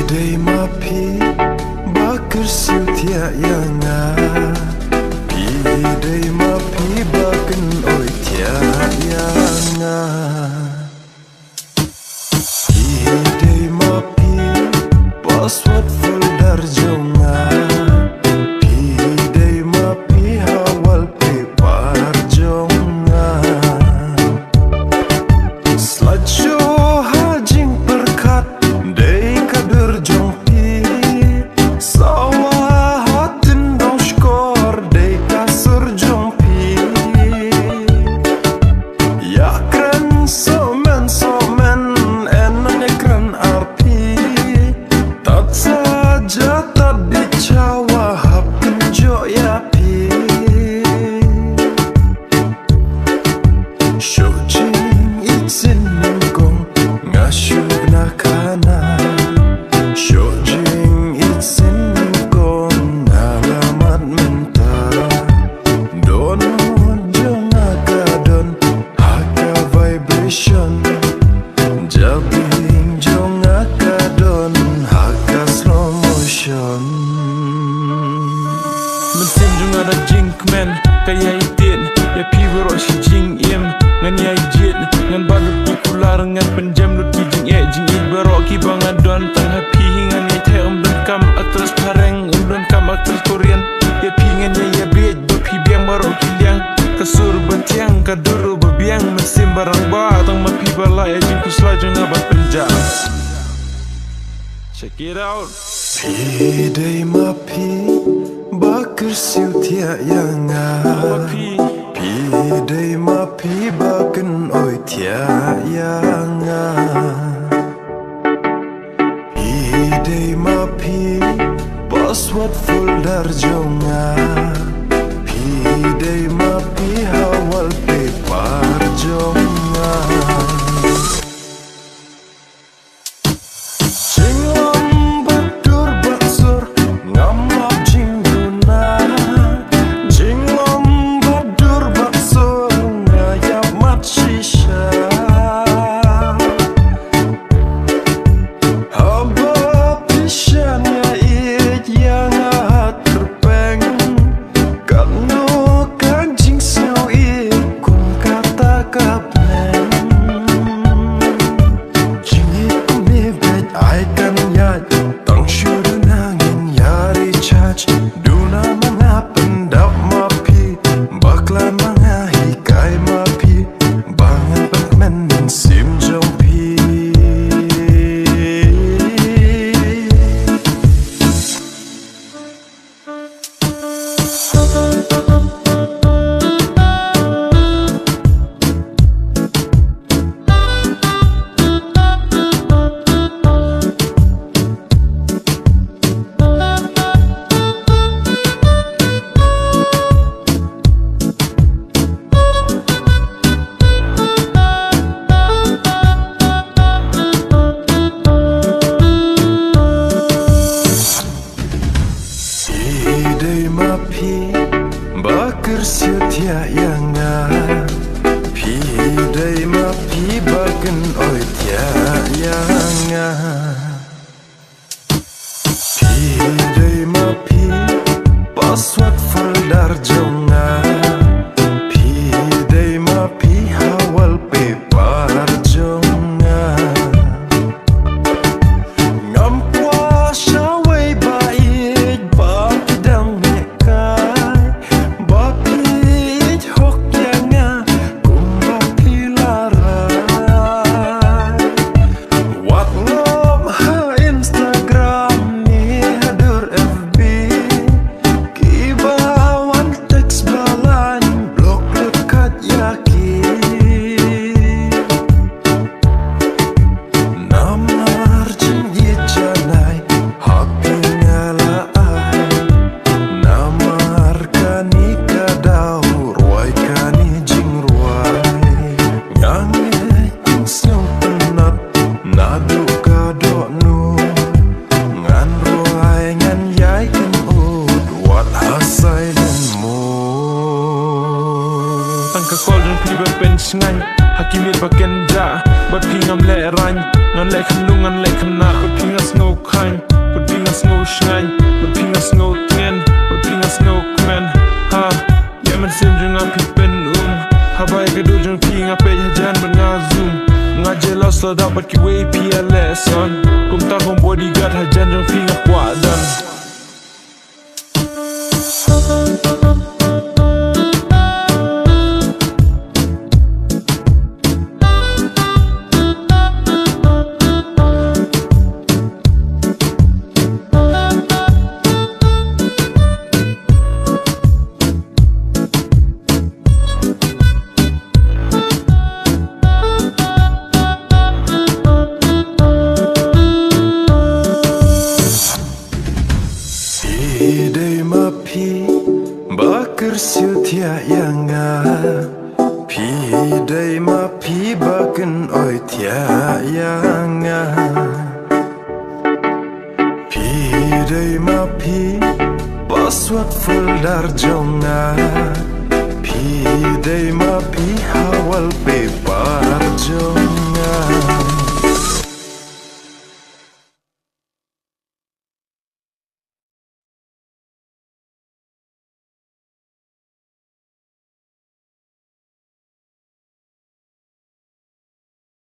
day mapi bakır siltia yanga pi day mapi bakın oy tia yanga pi day mapi password folder jonga pi day mapi hawal paper jonga slideshow hajing perkat day kader jongpi sawah hatin dong skor day kasur jongpi ya keren somen enan ekran arpi tak saja tadi cawa hapin jo ya pi shojing itsin ningkong ngashug na kana shojing itsin ningkong nalamat mentara don jong akadon haka vibration jabing jong akadon haka slow motion Mentin jung ada jink men kaya itin ya piwero si jing im ngan ya jit ngan balut di kular ngan penjam lut di jing baro ki bangadon tang happy ngan ya tem kam aktris pareng kam aktris korean ya pi ngan ya bej do pi biang baro ki liang kasur bentiang kaduru bebiang mesim barang ba tang ma pi bala ya jing kusla jung abat penjam. Check it out. pi day mapi bakır siltia yanga pi day mapi bakın oy tia yanga pi day mapi password folder jonga pi day mapi hawal paper jonga Jinglong badur baksur ngamap jingguna Jinglong badur baksur ngayap mat shisha Haba pishan ya it yang ahat terpeng Kanu kanjing siau ikum kata kapneng Jingit kumibet ay kanyan Tang syudu nangin yari charge Duna mga pendap mapi Bakla mga hikay mapi Bangan pagmen min sim jompi Day mapi bakır siltia yanga pi day mapi bakın oy tia yanga pi day mapi password folder jonga pi day mapi hawal paper jonga ngampwa shawai bait bak dang mekai bapit hok yanga kum bapilarai wat ngom ha Instagram ni hadur FB kibawan teks balan blok dekat yakin namar jinggit janai hapi ngalaan namar kani kadau ruai kani jing ruai ngange siang penat nadu kado nu ngan ruai ngan yai kan ud wat hasai dan mu Tang ka kol jung pi ba pen sngai hakimit ba ken ja ba pingam le rang ngan le kham nu ngan le kham na ba pingas ngau time But pingas ngô shine But pingas ngô tien But pingas ngô kmen Ha Yemen sim jeng api pen Habai kedu jeng pinga pe hajan menazum Ngaje los lo dapat ki PLS on Kum takong bodyguard hajan jeng pinga kuadan Idei mapi bakar siutia yanga Pidei mapi baken oi tia yanga Pidei mapi baswat fuldar jonga Pidei mapi hawal pe